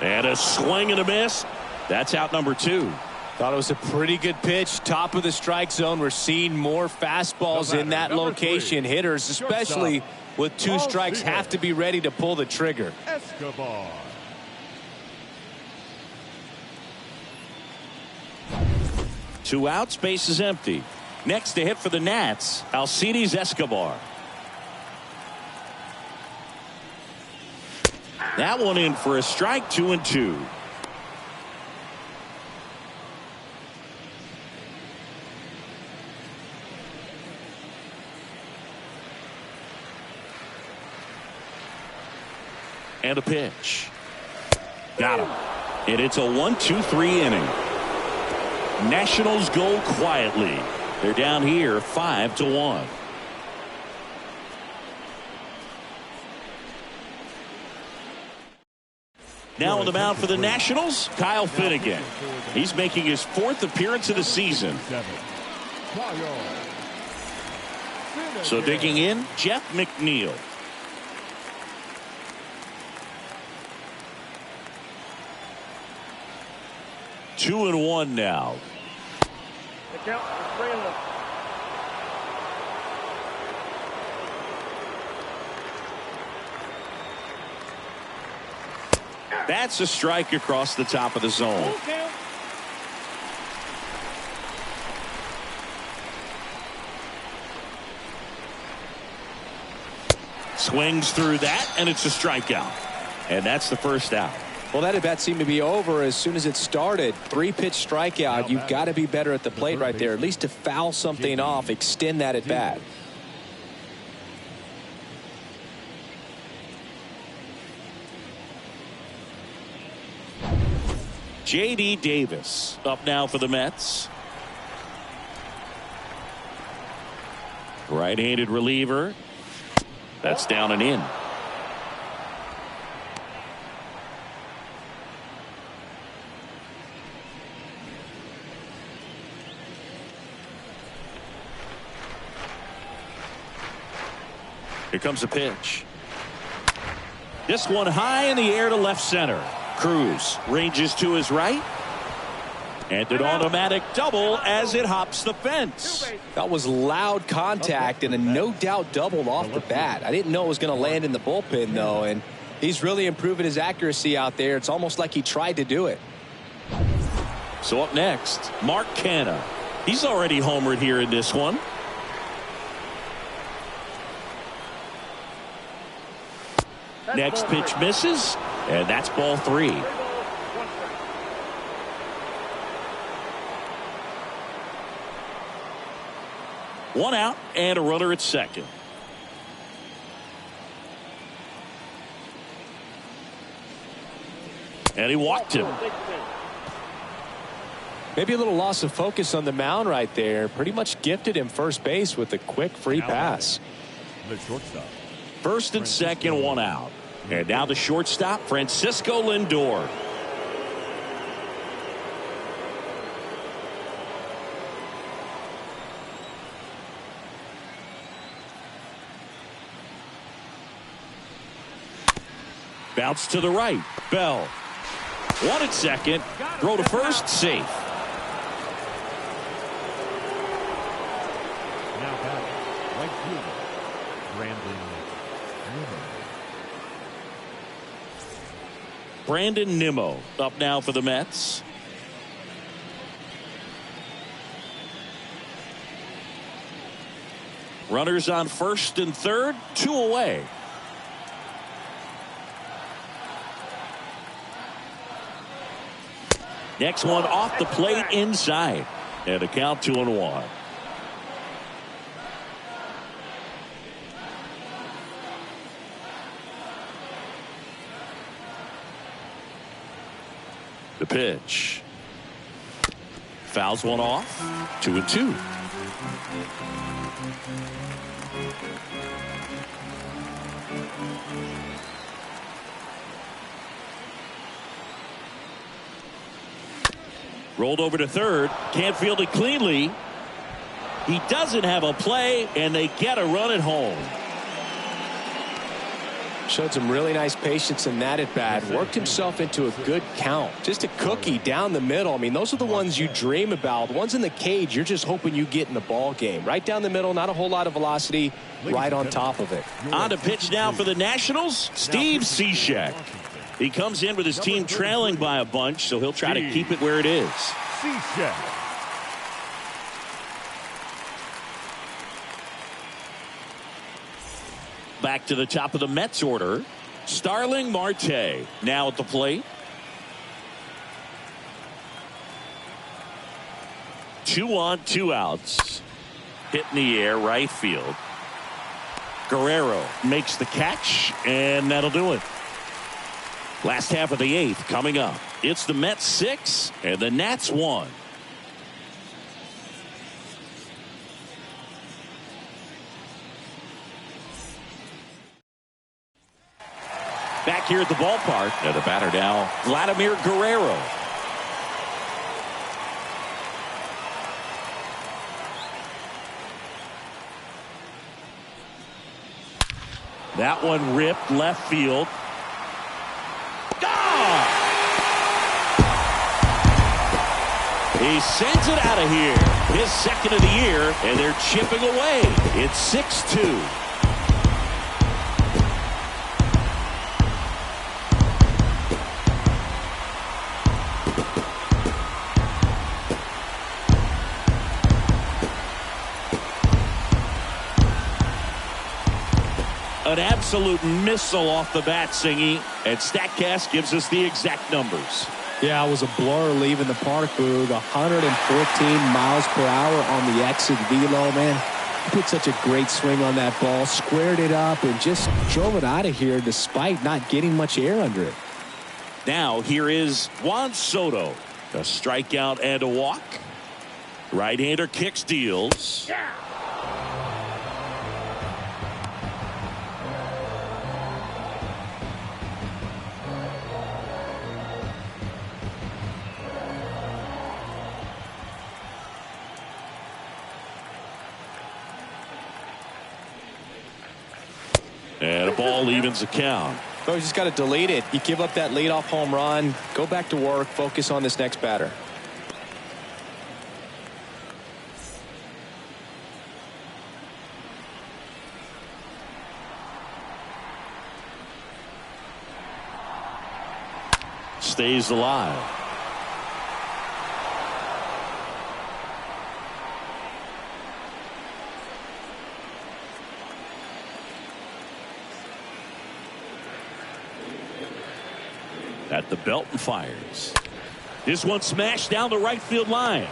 And a swing and a miss. That's out number 2. Thought it was a pretty good pitch. Top of the strike zone. We're seeing more fastballs in that location. Hitters, especially with 2 strikes, have to be ready to pull the trigger. Escobar. Two outs, base is empty. Next to hit for the Nats, Alcides Escobar. That one in for a strike. 2-2. And a pitch. Got him. And it's a 1-2-3 inning. Nationals go quietly. They're down here 5-1. Now on the mound for the Nationals, Kyle Finnegan. He's making his 4th appearance of the season. So digging in, Jeff McNeil. Two and one now. The count is 3-1. That's a strike across the top of the zone. Swings through that, and it's a strikeout. And that's the first out. Well, that at bat seemed to be over as soon as it started. 3-pitch strikeout. You've got to be better at the plate right there, at least to foul something off, extend that at bat. J.D. Davis up now for the Mets. Right-handed reliever. That's down and in. Here comes a pitch. This one high in the air to left center. Cruz ranges to his right. And an automatic double as it hops the fence. That was loud contact and a no doubt double off the bat. I didn't know it was going to land in the bullpen, though, and he's really improving his accuracy out there. It's almost like he tried to do it. So up next, Mark Canha. He's already homered here in this one. Next pitch misses, and that's ball 3. One out and a runner at second. And he walked him. Maybe a little loss of focus on the mound right there. Pretty much gifted him first base with a quick free pass. The shortstop. First and second, one out. And now the shortstop, Francisco Lindor. Bounce to the right. Bell. One at second. Throw to first. Safe. Now back right fielder, Brandon Nimmo up now for the Mets. Runners on first and third, 2 away. Next one off the plate inside. And a count 2-1. The pitch. Fouls one off. 2-2. Rolled over to third. Can't field it cleanly. He doesn't have a play, and they get a run at home. Showed some really nice patience in that at bat. Worked himself into a good count. Just a cookie down the middle. I mean, those are the ones you dream about. The ones in the cage, you're just hoping you get in the ball game. Right down the middle, not a whole lot of velocity. Right on top of it. On to pitch now for the Nationals, Steve Cishek. He comes in with his team trailing by a bunch, so he'll try to keep it where it is. Back to the top of the Mets order. Starling Marte now at the plate. 2 on, 2 outs. Hit in the air, right field. Guerrero makes the catch, and that'll do it. Last half of the 8th coming up. It's the Mets 6 and the Nats 1. Back here at the ballpark. And the batter now, Vladimir Guerrero. That one ripped left field. He sends it out of here. His second of the year, and they're chipping away. It's 6-2. An absolute missile off the bat, Singy, and StatCast gives us the exact numbers. Yeah, it was a blur leaving the park, Boog. 114 miles per hour on the exit velo, man. He put such a great swing on that ball, squared it up, and just drove it out of here despite not getting much air under it. Now, here is Juan Soto. A strikeout and a walk. Right-hander kicks, deals. Yeah. And a ball evens the count. So you just got to delete it. You give up that leadoff home run. Go back to work. Focus on this next batter. Stays alive. At the belt and fires. This one smashed down the right field line.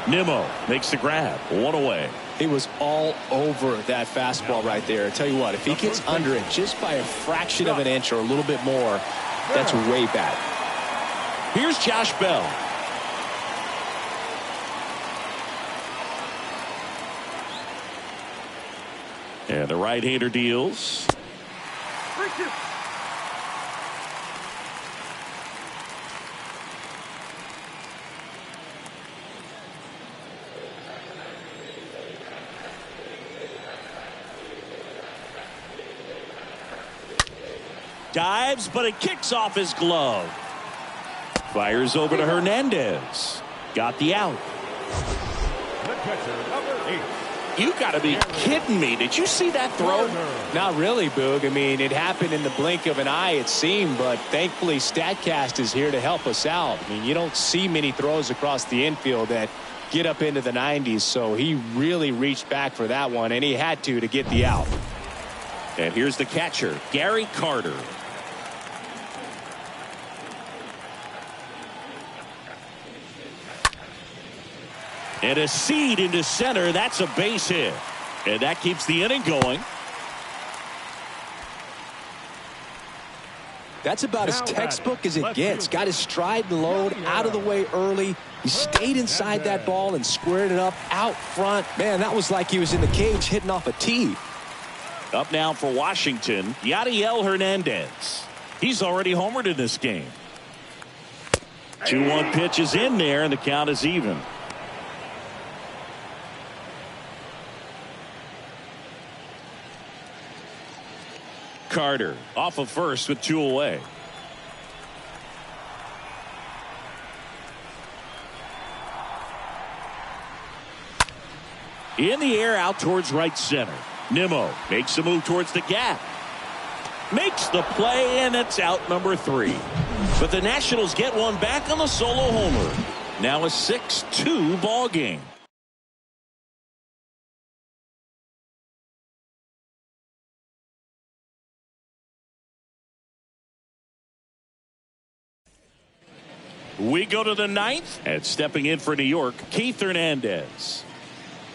Nimmo makes the grab. 1 away. He was all over that fastball right there. I tell you what, if he gets under it just by a fraction of an inch or a little bit more, that's way bad. Here's Josh Bell. And the right-hander deals. 3-2. Dives, but it kicks off his glove. Fires over to Hernandez. Got the out. The catcher, number 8. You got to be kidding me. Did you see that throw? Not really, Boog. I mean, it happened in the blink of an eye, it seemed, but thankfully StatCast is here to help us out. I mean, you don't see many throws across the infield that get up into the 90s, so he really reached back for that one, and he had to get the out. And here's the catcher, Gary Carter. And a seed into center. That's a base hit. And that keeps the inning going. That's about as textbook as it gets. Got his stride and load out of the way early. He stayed inside that ball and squared it up out front. Man, that was like he was in the cage hitting off a tee. Up now for Washington, Yadiel Hernandez. He's already homered in this game. 2-1 pitch is in there, and the count is even. Carter off of first with 2 away. In the air out towards right center. Nimmo makes a move towards the gap. Makes the play, and it's out number 3. But the Nationals get one back on the solo homer. Now a 6-2 ball game. We go to the 9th, and stepping in for New York, Keith Hernandez.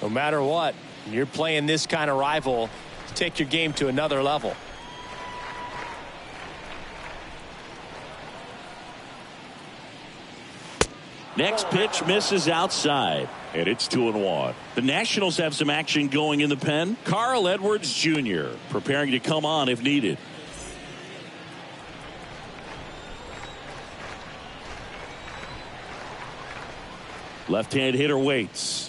No matter what, you're playing this kind of rival, take your game to another level. Next pitch misses outside, and it's 2-1. The Nationals have some action going in the pen. Carl Edwards Jr. preparing to come on if needed. Left-hand hitter waits.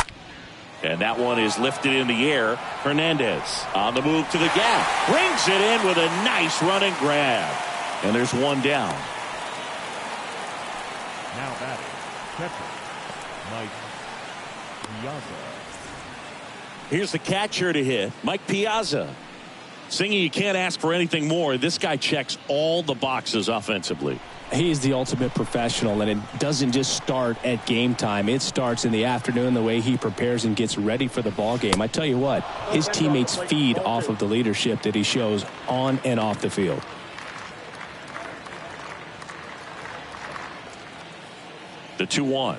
And that one is lifted in the air. Hernandez on the move to the gap. Brings it in with a nice running grab. And there's one down. Now batting, catcher, Mike Piazza. Here's the catcher to hit, Mike Piazza. Singing, you can't ask for anything more. This guy checks all the boxes offensively. He's the ultimate professional, and it doesn't just start at game time. It starts in the afternoon, the way he prepares and gets ready for the ball game. I tell you what, his teammates feed off of the leadership that he shows on and off the field. The 2-1.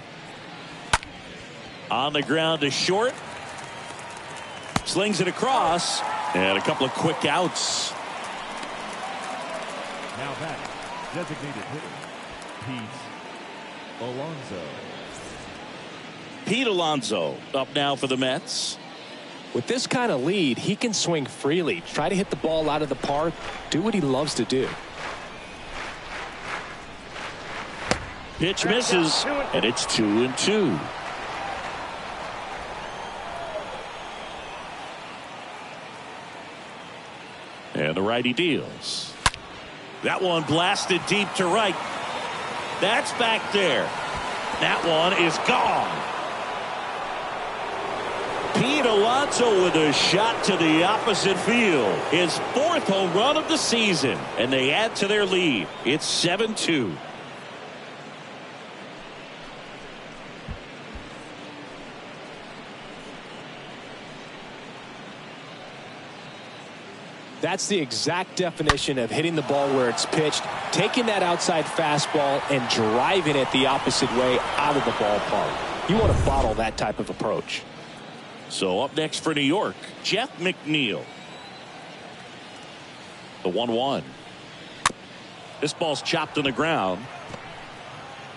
On the ground to short. Slings it across. And a couple of quick outs. Now batting, designated hitter, Pete Alonso. Pete Alonso up now for the Mets. With this kind of lead, he can swing freely, try to hit the ball out of the park, do what he loves to do. Pitch misses, and it's 2-2. And the righty deals. That one blasted deep to right. That's back there. That one is gone. Pete Alonso with a shot to the opposite field. His 4th home run of the season. And they add to their lead. It's 7-2. That's the exact definition of hitting the ball where it's pitched, taking that outside fastball and driving it the opposite way out of the ballpark. You want to bottle that type of approach. So up next for New York, Jeff McNeil. The 1-1. This ball's chopped on the ground.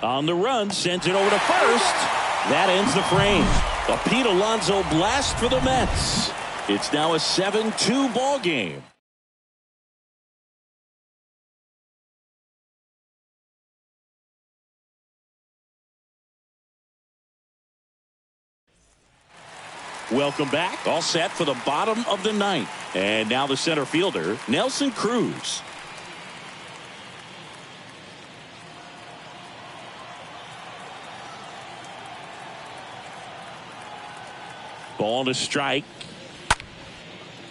On the run, sends it over to first. That ends the frame. A Pete Alonso blast for the Mets. It's now a 7-2 ball game. Welcome back. All set for the bottom of the 9th. And now the center fielder, Nelson Cruz. Ball to strike.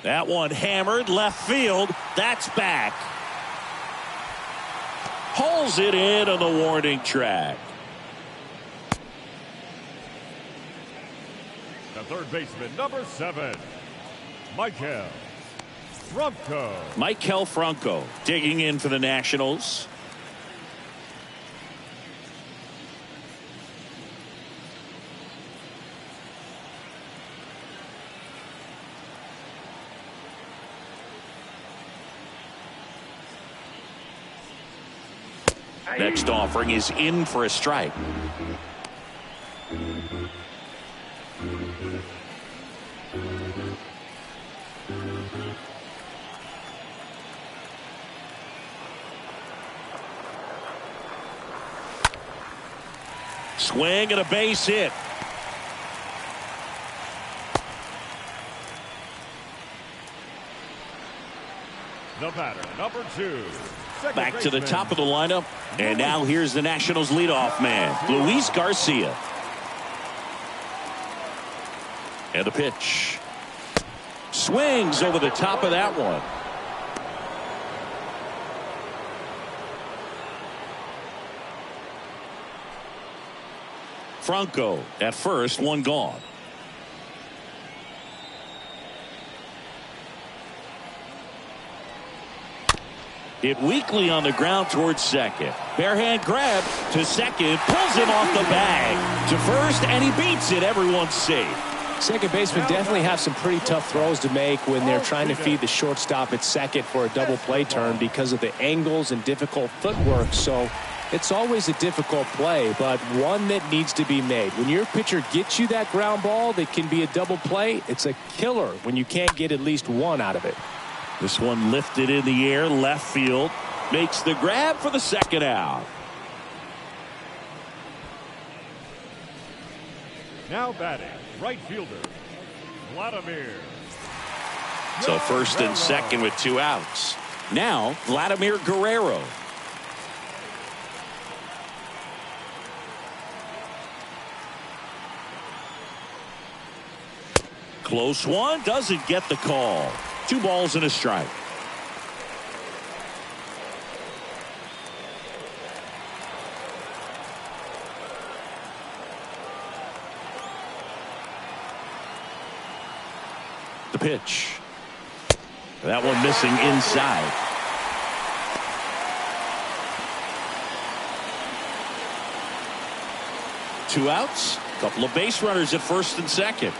That one hammered left field. That's back. Pulls it in on the warning track. The third baseman, number 7, Maikel Franco. Maikel Franco digging in for the Nationals. Next offering is in for a strike. Swing and a base hit. The batter, number 2. Back to the top of the lineup. And now here's the Nationals leadoff man, Luis Garcia. And the pitch. Swings over the top of that one. Franco at first, one gone. Hit weakly on the ground towards second. Barehand grab to second. Pulls him off the bag to first, and he beats it. Everyone's safe. Second baseman definitely have some pretty tough throws to make when they're trying to feed the shortstop at second for a double play turn because of the angles and difficult footwork. So it's always a difficult play, but one that needs to be made. When your pitcher gets you that ground ball that can be a double play, it's a killer when you can't get at least one out of it. This one lifted in the air, left field. Makes the grab for the second out. Now batting, right fielder, Vladimir. So first and second with 2 outs. Now Vladimir Guerrero. Close one, doesn't get the call. 2 balls and a strike. The pitch. That one missing inside. Two outs. Couple of base runners at first and second.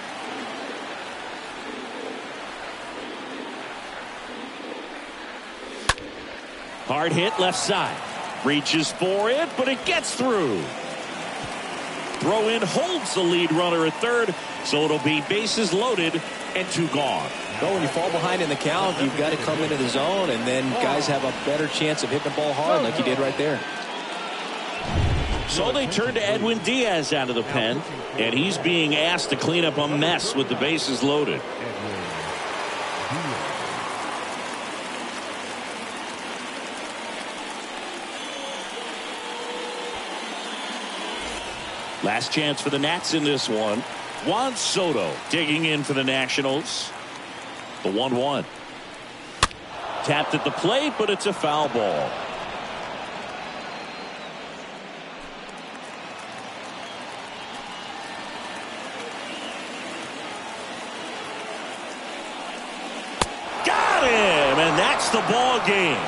Hard hit left side. Reaches for it, but it gets through. Throw in holds the lead runner at third, so it'll be bases loaded and 2 gone. Well, when you fall behind in the count, you've got to come into the zone, and then guys have a better chance of hitting the ball hard like he did right there. So they turn to Edwin Diaz out of the pen, and he's being asked to clean up a mess with the bases loaded. Last chance for the Nats in this one. Juan Soto digging in for the Nationals. The 1-1. Tapped at the plate, but it's a foul ball. Got him, and that's the ball game.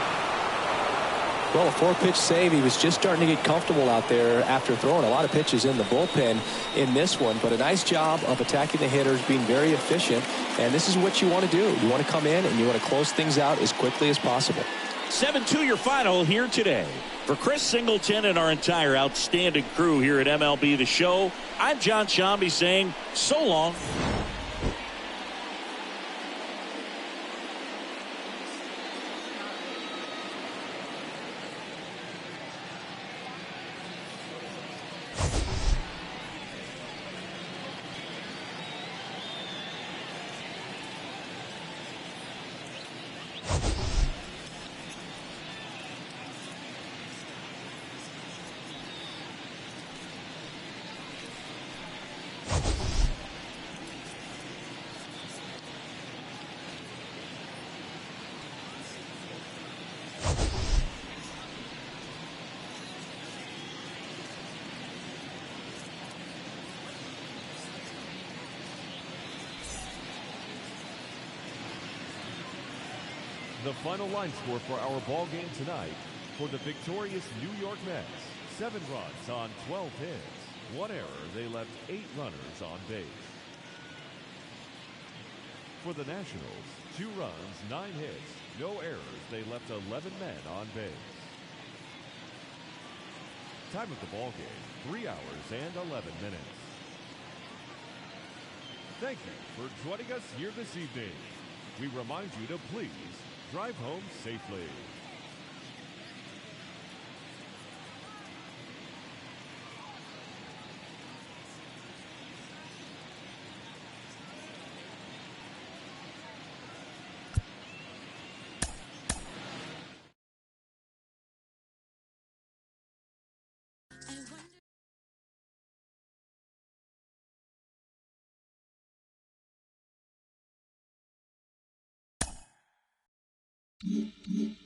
Well, a 4-pitch save. He was just starting to get comfortable out there after throwing a lot of pitches in the bullpen in this one. But a nice job of attacking the hitters, being very efficient. And this is what you want to do. You want to come in and you want to close things out as quickly as possible. 7-2 your final here today. For Chris Singleton and our entire outstanding crew here at MLB The Show, I'm John Shambi saying so long. The final line score for our ball game tonight for the victorious New York Mets: 7 runs on 12 hits, 1 error. They left 8 runners on base. For the Nationals, 2 runs, 9 hits, no errors. They left 11 men on base. Time of the ball game, 3 hours and 11 minutes. Thank you for joining us here this evening. We remind you to please drive home safely. Yeah.